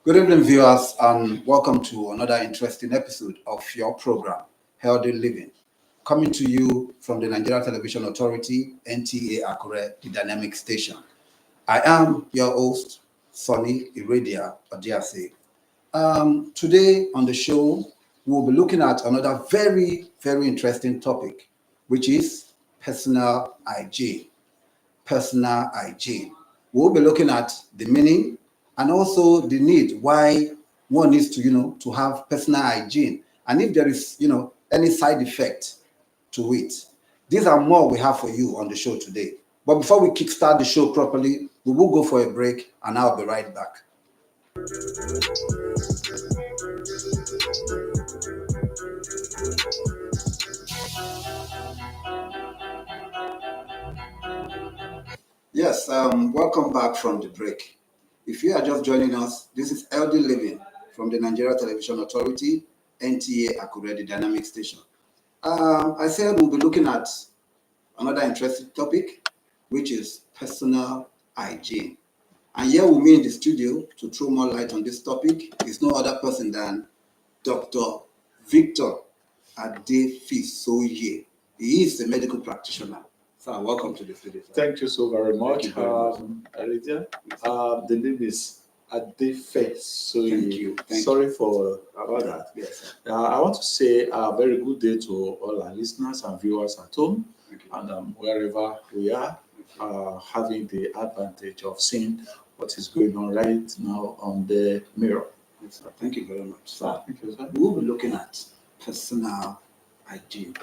Good evening, viewers, and welcome to another interesting episode of your program, Healthy Living, coming to you from the Nigeria Television Authority, Nta Akure, the dynamic station. I am your host, Sonny Iradia Odiase. Today on the show, we'll be looking at another very interesting topic, which is personal hygiene. Personal hygiene. We'll be looking at the meaning and also the need why one needs to, to have personal hygiene, and if there is, any side effect to it. These are more we have for you on the show today. But before we kickstart the show properly, we will go for a break, and I'll be right back. Yes, welcome back from the break. If you are just joining us, this is Healthy Living from the Nigeria Television Authority, Nta Akure, the dynamic station. I said we'll be looking at another interesting topic, which is personal hygiene. And here with me in the studio to throw more light on this topic is no other person than Dr. Victor Adefisoye. He is a medical practitioner. Sir, welcome to the studio. Sir. Thank you so very much, Aridia. The name is Adefisoye. Thank you. Sorry for about that. Yes, I want to say a very good day to all our listeners and viewers at home and wherever we are, having the advantage of seeing what is going on right now on the mirror. Yes, sir. Thank you very much, sir. Thank you, sir. We'll be looking at personal hygiene.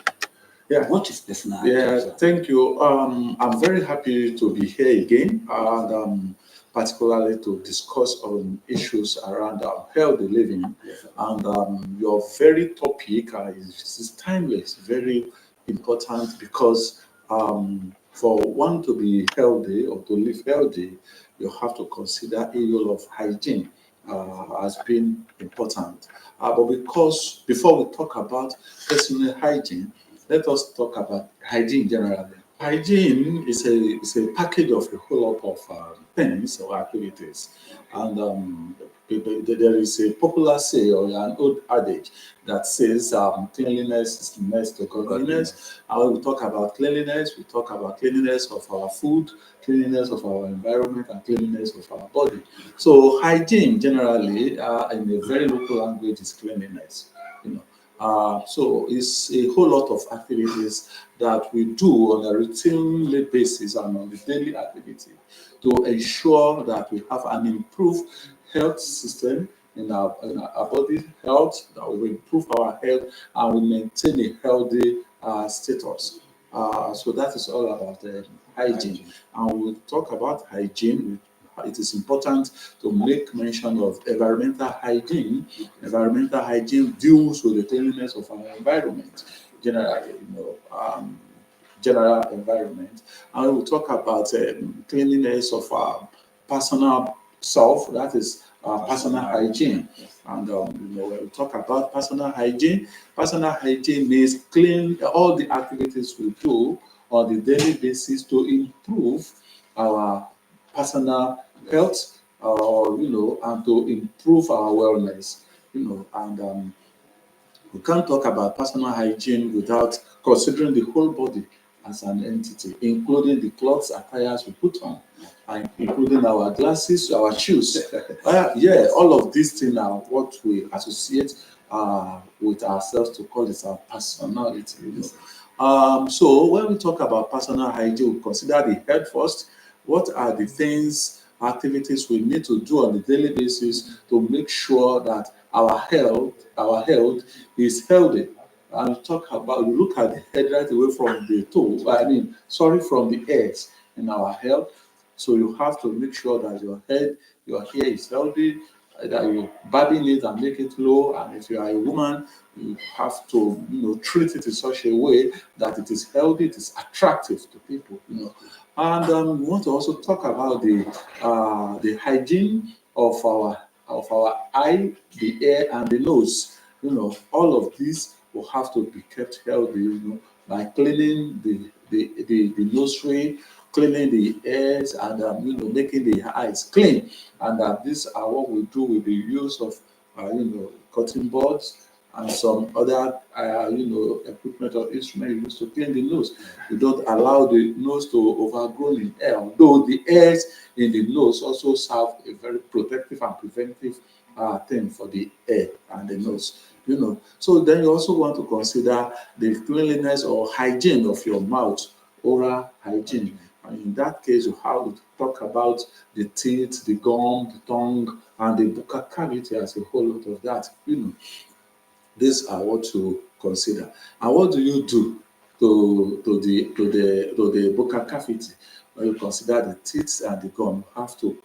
Yeah. What is personal hygiene? Yeah, Sir? thank you. I'm very happy to be here again, and particularly to discuss on issues around healthy living. Yes, sir. And your very topic is timeless, very important because for one to be healthy or to live healthy, you have to consider area of hygiene as being important. But because before we talk about personal hygiene, let us talk about hygiene generally. Hygiene is a package of a whole lot of things or activities. And there is a popular say or an old adage that says cleanliness is next to godliness. And when we talk about cleanliness, we talk about cleanliness of our food, cleanliness of our environment, and cleanliness of our body. So hygiene generally, in a very local language, is cleanliness. So it's a whole lot of activities that we do on a routine basis and on the daily activity to ensure that we have an improved health system in our body health, that we improve our health and we maintain a healthy status. So that is all about hygiene. And we'll talk about hygiene. It is important to make mention of environmental hygiene. Environmental hygiene deals with the cleanliness of our environment, generally, general environment. And we'll talk about cleanliness of our personal self, that is personal hygiene. And when we talk about personal hygiene means clean all the activities we do on the daily basis to improve our personal health, and to improve our wellness, and we can't talk about personal hygiene without considering the whole body. as an entity, including the clothes attires we put on, and including our glasses, our shoes. Yeah, all of these things are what we associate with ourselves to call it our personality. So when we talk about personal hygiene, we consider the health first. What are the things, activities we need to do on a daily basis to make sure that our health is healthy? And we look at the head right away from the toe. From the ears in our health. So you have to make sure that your hair is healthy, that you barbing it and make it low. And if you are a woman, you have to treat it in such a way that it is healthy, it is attractive to people. And we want to also talk about the hygiene of our eye, the ear, and the nose. All of these will have to be kept healthy. By cleaning the nursery, cleaning the ears, and making the eyes clean. And these are what we do with the use of cotton buds and some other equipment or instrument used to clean the nose. We don't allow the nose to overgrow in air, though the hairs in the nose also serve a very protective and preventive thing for the air and the nose. So then you also want to consider the cleanliness or hygiene of your mouth, oral hygiene. And in that case, you have to talk about the teeth, the gum, the tongue, and the buccal cavity as a whole lot of that. These are what to consider. And what do you do to the buccal cavity? When you consider the teeth and the gum, you have to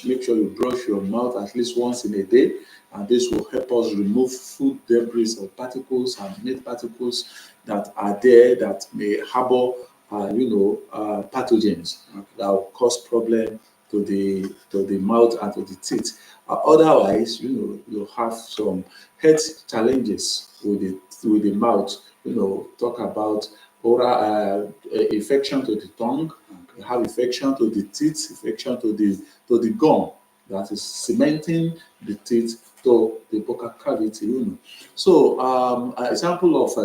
make sure you brush your mouth at least once in a day, and this will help us remove food debris or particles and meat particles that are there that may harbor pathogens that will cause problem to the mouth and to the teeth. Otherwise, you have some health challenges with the mouth. Talk about oral infection to the tongue. You have infection to the teeth, infection to the gum that is cementing the teeth to the buccal cavity. So, an example of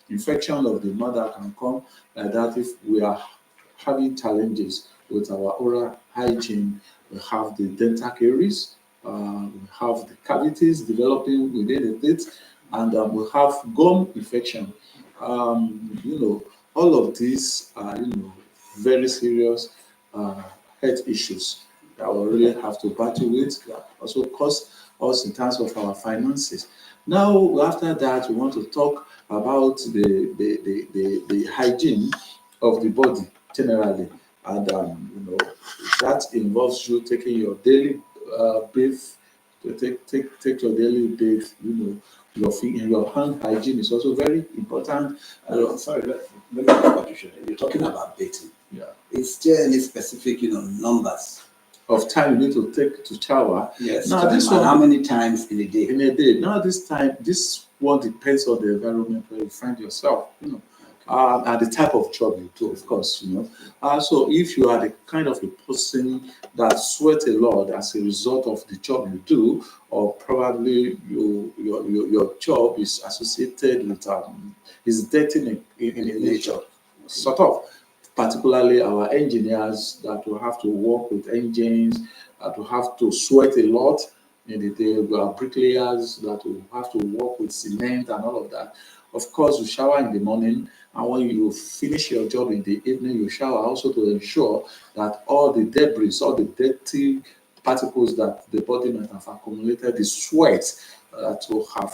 infection of the mouth that can come like that if we are having challenges with our oral hygiene. We have the dental caries, we have the cavities developing within the teeth, and we have gum infection. All of these are, very serious health issues that we really have to battle with, that also cost us in terms of our finances. Now, after that, we want to talk about the hygiene of the body generally. And that involves you taking your daily bath, to take your daily bath. Your hand hygiene is also very important. Sorry, let me ask what you should. You're talking about bathing. Yeah. Is there any specific, numbers Of time you need to take to shower. Yes. Now this one, how many times in a day? in a day. Now this one depends on the environment where you find yourself. And the type of job you do, of course. So if you are the kind of a person that sweat a lot as a result of the job you do, or probably your job is associated with is dirty in nature, sort of. Particularly our engineers that will have to work with engines, that will have to sweat a lot in the day. We are bricklayers that will have to work with cement and all of that. Of course, you shower in the morning, and when you finish your job in the evening, you shower also to ensure that all the debris, all the dirty particles that the body might have accumulated, the sweat that will have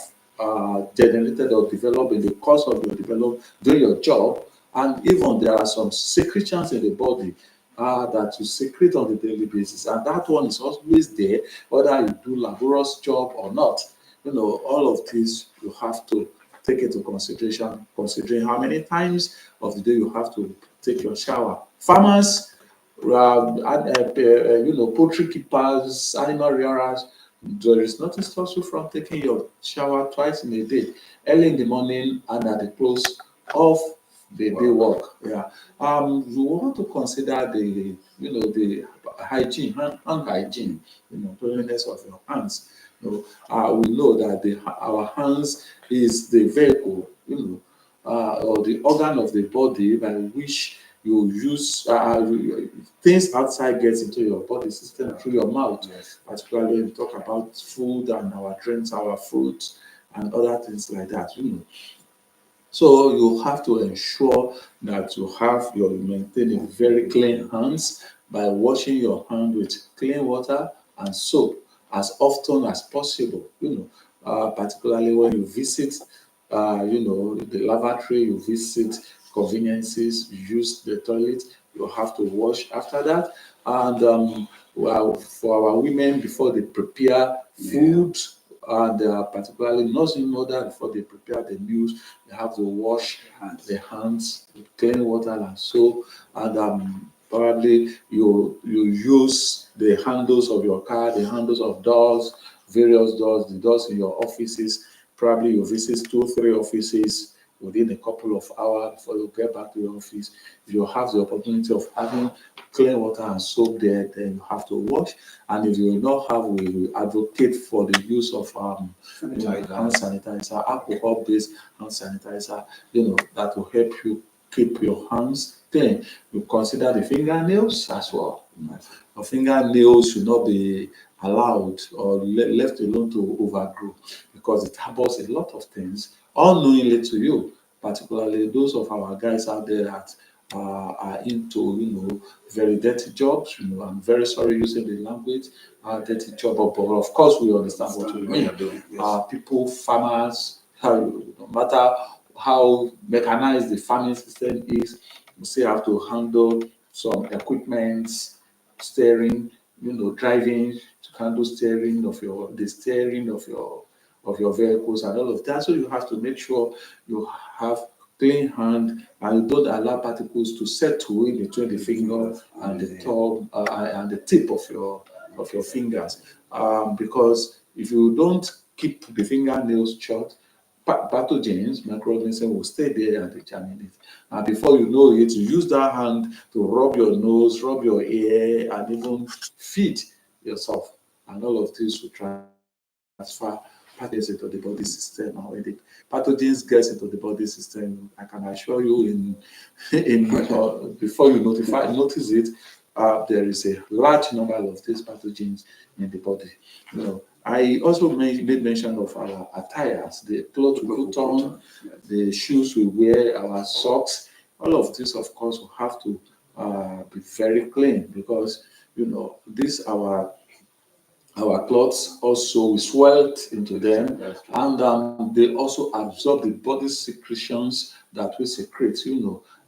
generated or developed in the course of your development doing your job. And even there are some secretions in the body that you secrete on a daily basis, and that one is always there, whether you do laborious job or not. All of these you have to take into consideration, considering how many times of the day you have to take your shower. Farmers, poultry keepers, animal rearers, there is nothing stops you from taking your shower twice in a day, early in the morning and at the close of the day work. Yeah. You want to consider the hygiene, hand hygiene, cleanliness of your hands. We know that our hands is the vehicle, or the organ of the body by which you use things outside gets into your body system through your mouth. Yes. Particularly when we talk about food and our drinks, our fruits, and other things like that. So you have to ensure that you maintain a very clean hands by washing your hand with clean water and soap as often as possible. Particularly when you visit, the lavatory, you visit conveniences, you use the toilet, you have to wash after that. And well, for our women, before they prepare food, and particularly nursing mother, before they prepare the meals, they have to wash their hands with clean water and soap. And probably you use the handles of your car, the handles of doors, various doors, the doors in your offices. Probably you visit 2 3 offices within a couple of hours before you get back to your office. If you have the opportunity of having clean water and soap there, then you have to wash. And if you do not have, we advocate for the use of hand sanitizer, alcohol-based hand sanitizer, that will help you keep your hands clean. You consider the fingernails as well. Your fingernails should not be allowed or left alone to overgrow, because it harbors a lot of things unknowingly to you, particularly those of our guys out there that are into, very dirty jobs. I'm very sorry using the language, dirty job, but of course we understand what we mean. People, farmers, no matter how mechanized the farming system is, you still have to handle some equipment, steering, driving, to handle steering of your vehicles and all of that. So you have to make sure you have clean hand and you don't allow particles to settle in between the finger and the thumb and the tip of your fingers. Because if you don't keep the fingernails short, pathogens, microorganisms will stay there and determine it. And before you know it, you use that hand to rub your nose, rub your ear, and even feed yourself. And all of this will transfer pathogens into the body system. And when the pathogens get into the body system, I can assure you, before you notice it, there is a large number of these pathogens in the body. I also made mention of our attires, the clothes we put on, the shoes we wear, our socks. All of this, of course, will have to be very clean, because this our clothes also we sweat into them, and they also absorb the body secretions that we secrete.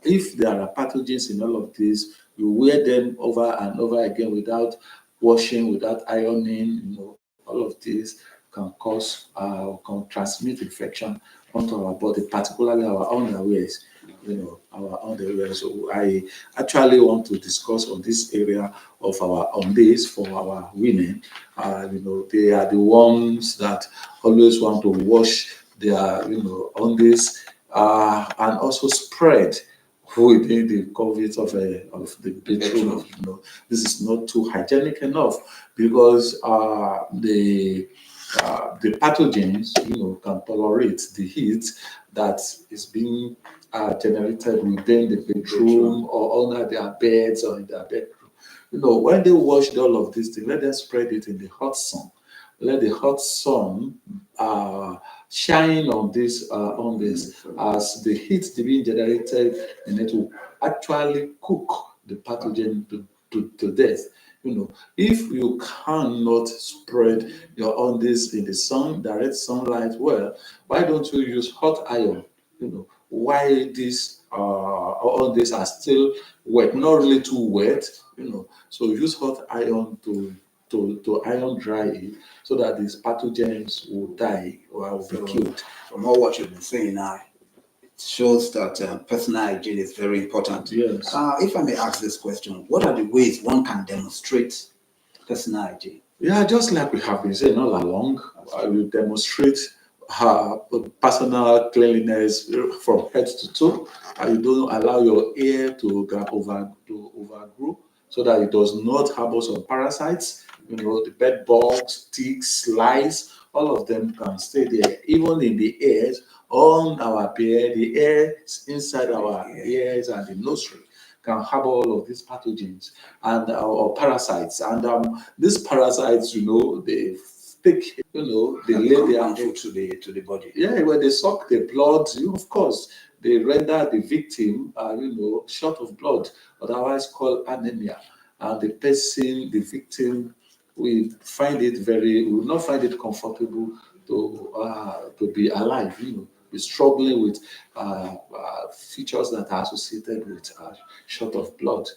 If there are pathogens in all of this, you wear them over and over again without washing, without ironing. All of this can cause can transmit infection onto our body, particularly our underwears. Our underwear. So I actually want to discuss on this area of our on this for our women. They are the ones that always want to wash their on this and also spread within the covers of the bedroom. This is not too hygienic enough, because the pathogens, can tolerate the heat that is being generated within the bedroom or under their beds or in their bedroom. When they wash all of these things, let them spread it in the hot sun. Let the hot sun shine on this, as the heat being generated, and it will actually cook the pathogen to death. If you cannot spread your on this in the sun, direct sunlight, well, why don't you use hot iron? Why this all these are still wet, not really too wet. So use hot iron to iron dry it, so that these pathogens will die or will be killed. From all what you've been saying now, it shows that personal hygiene is very important. Yes. If I may ask this question, what are the ways one can demonstrate personal hygiene? Yeah, just like we have been saying all along, we demonstrate personal cleanliness from head to toe. You don't allow your ear to overgrow, so that it does not harbor some parasites. The bed bugs, ticks, lice, all of them can stay there. Even in the ears, on our beard, the air inside our ears and the nostril can harbor all of these pathogens and or parasites. And these parasites, they take, they lay their food to the body. Yeah, when they suck the blood, of course, they render the victim, short of blood, otherwise called anemia. And the victim, will not find it comfortable to be alive, be struggling with features that are associated with short of blood.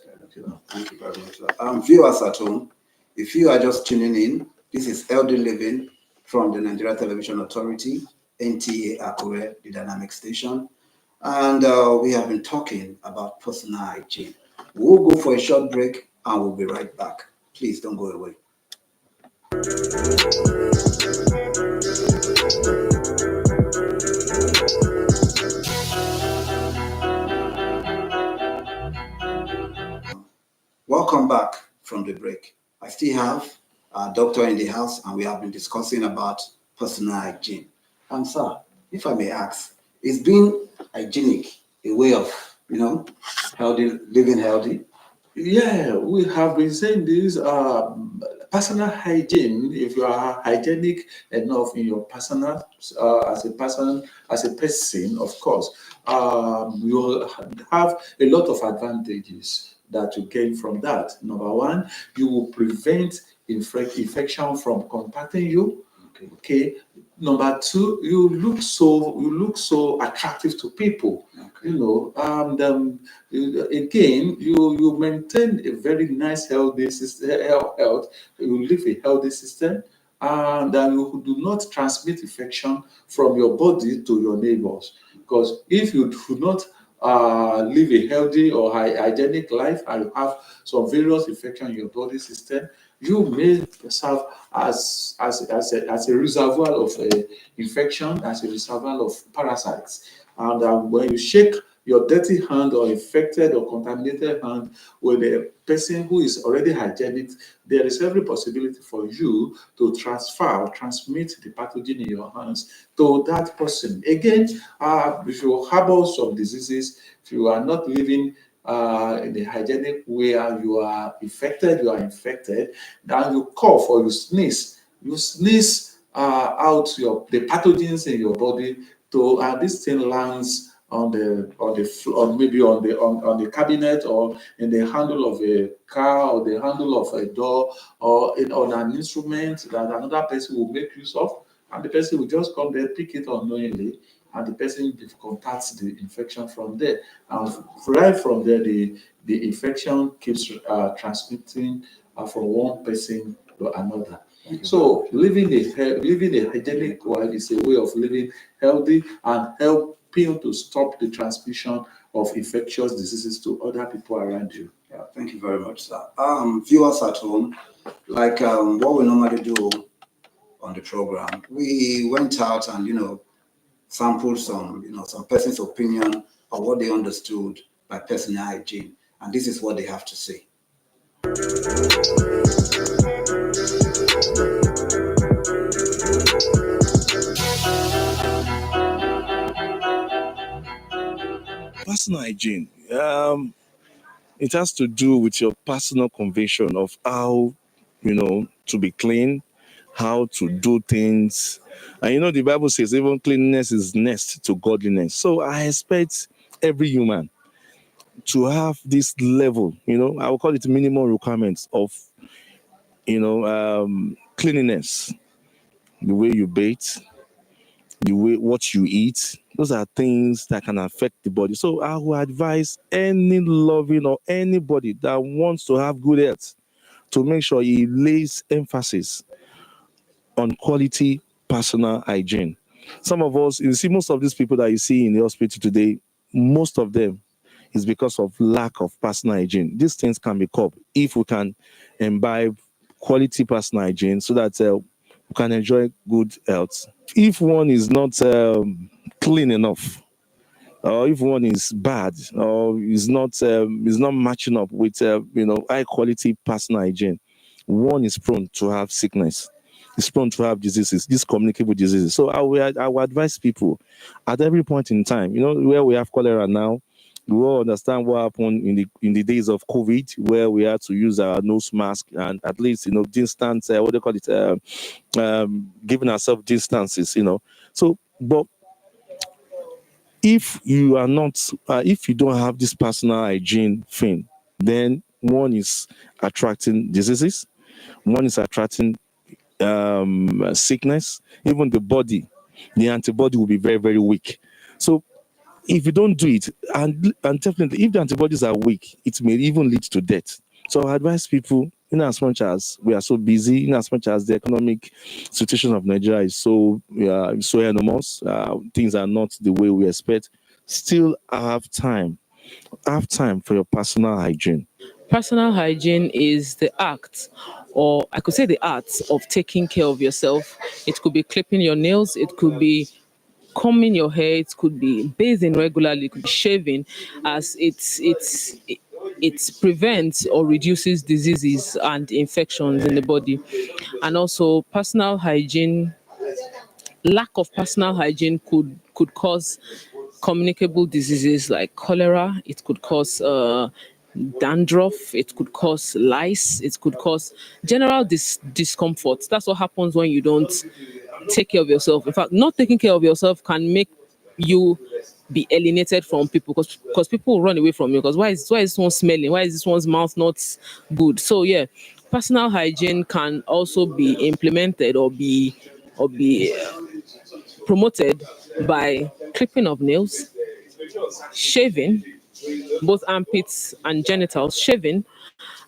Thank you very much, sir. Viewers at home, if you are just tuning in, this is Healthy Living from the Nigeria Television Authority, Nta Akure, the dynamic station. And we have been talking about personal hygiene. We'll go for a short break and we'll be right back. Please don't go away. Welcome back from the break. I still have a doctor in the house and we have been discussing about personal hygiene. And sir, if I may ask, is being hygienic a way of, living healthy? Yeah, we have been saying this personal hygiene. If you are hygienic enough in your personal, as a person, of course, you will have a lot of advantages that you gain from that. Number one, you will prevent infection from contacting you. Okay. Number two, you look so attractive to people. Okay. Again, you maintain a very nice healthy system. You live a healthy system, and you do not transmit infection from your body to your neighbors. Because if you do not live a healthy or hygienic life and you have some various infection in your body system, you may serve as a reservoir of infection, as a reservoir of parasites. And when you shake your dirty hand or infected or contaminated hand with a person who is already hygienic, there is every possibility for you to transmit the pathogen in your hands to that person. Again, if you harbor some diseases, if you are not living in a hygienic way and you are infected, then you cough or you sneeze. You sneeze out the pathogens in your body, and this thing lands on the floor, maybe on the cabinet or in the handle of a car or the handle of a door or on an instrument that another person will make use of, and the person will just come there, pick it unknowingly, and the person contacts the infection from there. And right from there, the infection keeps transmitting from one person to another. So living a hygienic life is a way of living healthy and helping to stop the transmission of infectious diseases to other people around you. Yeah, thank you very much, sir. Viewers at home, like what we normally do on the program, we went out and sampled some person's opinion or what they understood by personal hygiene, and this is what they have to say. Personal hygiene. It has to do with your personal conviction of how, to be clean, how to do things. And the Bible says even cleanliness is next to godliness. So I expect every human to have this level, I will call it minimum requirements of, cleanliness, the way you bathe, the way what you eat. Those are things that can affect the body. So I will advise any loving or anybody that wants to have good health to make sure he lays emphasis on quality personal hygiene. Some of us, you see, most of these people that you see in the hospital today, most of them is because of lack of personal hygiene. These things can be curbed if we can imbibe quality personal hygiene so that we can enjoy good health. If one is not clean enough, or if one is bad, or is not matching up with high quality personal hygiene, one is prone to have sickness. is prone to have diseases, these communicable diseases. So I will advise people at every point in time, where we have cholera now, we all understand what happened in the days of COVID, where we had to use our nose mask and at least distance. What do you call it? Giving ourselves distances. So, but if you are not, if you don't have this personal hygiene thing, then one is attracting diseases, one is attracting sickness, even the antibody will be very, very weak. So if you don't do it, and definitely if the antibodies are weak, it may even lead to death. So I advise people, in as much as we are so busy, in as much as the economic situation of Nigeria is so enormous, things are not the way we expect. Still have time for your personal hygiene. Personal hygiene is the act, or I could say the art, of taking care of yourself. It could be clipping your nails, it could be combing your hair, it could be bathing regularly, it could be shaving, as it prevents or reduces diseases and infections in the body. And also personal hygiene, lack of personal hygiene could cause communicable diseases like cholera. It could cause dandruff. It could cause lice. It could cause general discomfort. That's what happens when you don't take care of yourself. In fact, not taking care of yourself can make you be alienated from people, because people will run away from you, because why is this one smelling, why is this one's mouth not good? So yeah, personal hygiene can also be implemented or be promoted by clipping of nails, shaving, both armpits and genitals, shaving,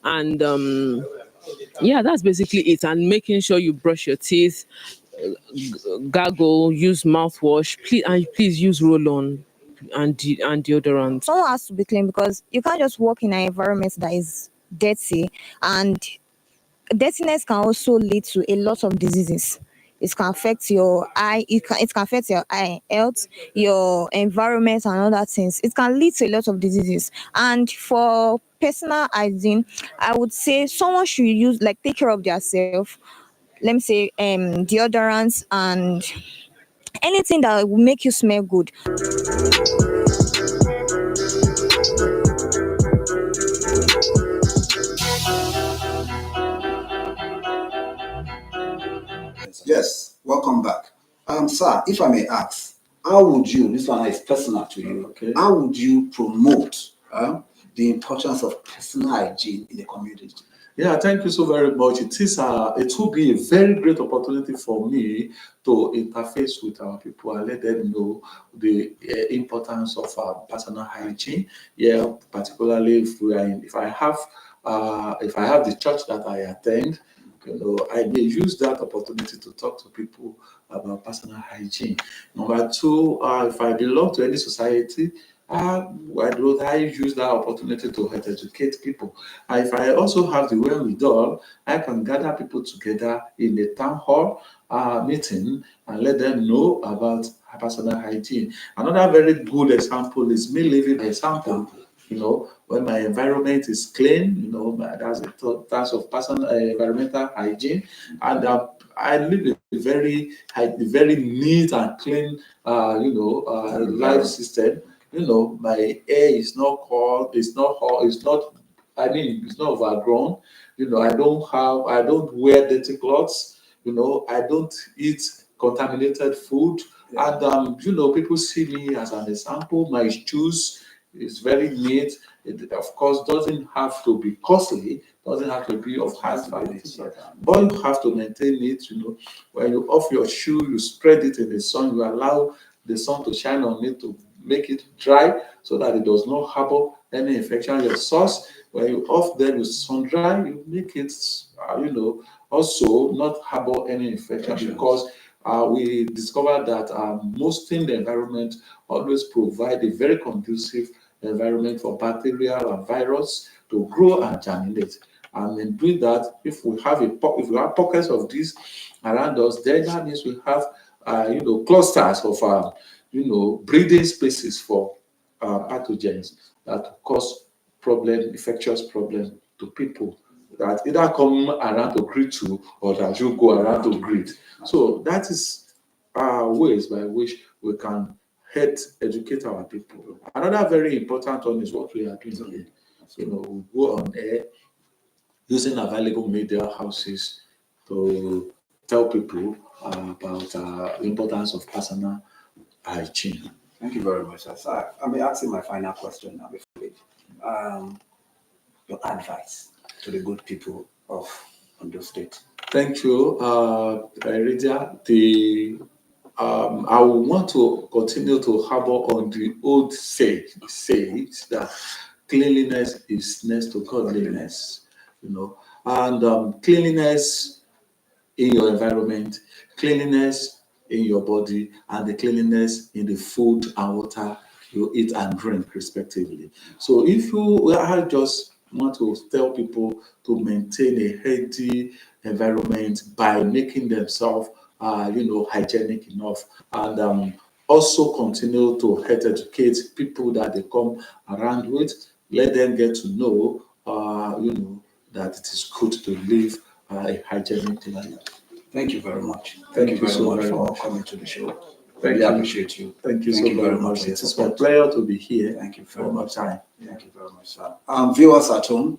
and yeah, that's basically it. And making sure you brush your teeth, gargle, use mouthwash, please use roll-on and deodorant. Someone has to be clean because you can't just work in an environment that is dirty, and dirtiness can also lead to a lot of diseases. It can affect your eye, it can affect your eye health, your environment and other things. It can lead to a lot of diseases. And for personal hygiene, I would say someone should use, like, take care of themselves. Let me say deodorants and anything that will make you smell good. Yes, welcome back. Sir, if I may ask, how would you, this one is personal to you, Okay. how would you promote the importance of personal hygiene in the community? Yeah, thank you so very much. It will be a very great opportunity for me to interface with our people and let them know the importance of personal hygiene. Yeah, particularly if I have the church that I attend, I may use that opportunity to talk to people about personal hygiene. Number two, if I belong to any society, why don't I use that opportunity to help educate people? And if I also have the wherewithal, I can gather people together in a town hall meeting and let them know about personal hygiene. Another very good example is me living an example. When my environment is clean, that's a task of personal environmental hygiene, and I live a very neat and clean, life system. My air is not cold, it's not hot, it's not. I mean, it's not overgrown. I don't wear dirty clothes. I don't eat contaminated food, and people see me as an example. My shoes is very neat. It, of course, doesn't have to be costly, doesn't have to be of high quality, but you have to maintain it. When you off your shoe, you spread it in the sun, you allow the sun to shine on it to make it dry so that it does not harbor any infection. Your socks, when you off them, you sun dry, you make it, also not harbor any infection, because we discovered that most in the environment always provide a very conducive environment for bacterial and virus to grow and germinate. And in doing that, if we have pockets of this around us, then that means we have clusters of breeding spaces for pathogens that cause infectious problems to people that either come around to greet you or that you go around to greet. So that is ways by which we can help educate our people. Another very important one is what we are doing here. We go on air using available media houses to tell people about the importance of personal hygiene. Thank you very much, sir. So I'll be asking my final question now before we your advice to the good people of Ondo State. Thank you, Iridia. I will want to continue to harbor on the old sage that cleanliness is next to godliness, and cleanliness in your environment, cleanliness in your body, and the cleanliness in the food and water you eat and drink, respectively. So, if I just want to tell people to maintain a healthy environment by making themselves, hygienic enough, and also continue to help educate people that they come around with. Let them get to know, that it is good to live a hygienic life. Thank you very much. Thank Thank you you so very much very for much. coming to the show. Thank Really you. appreciate you. Thank you so very much. for your It is my support. pleasure to be here. Thank you for very my much. time. Thank you very much, sir. Viewers at home,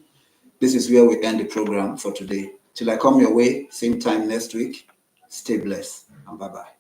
this is where we end the program for today. Till I come your way, same time next week. Stay blessed and bye-bye.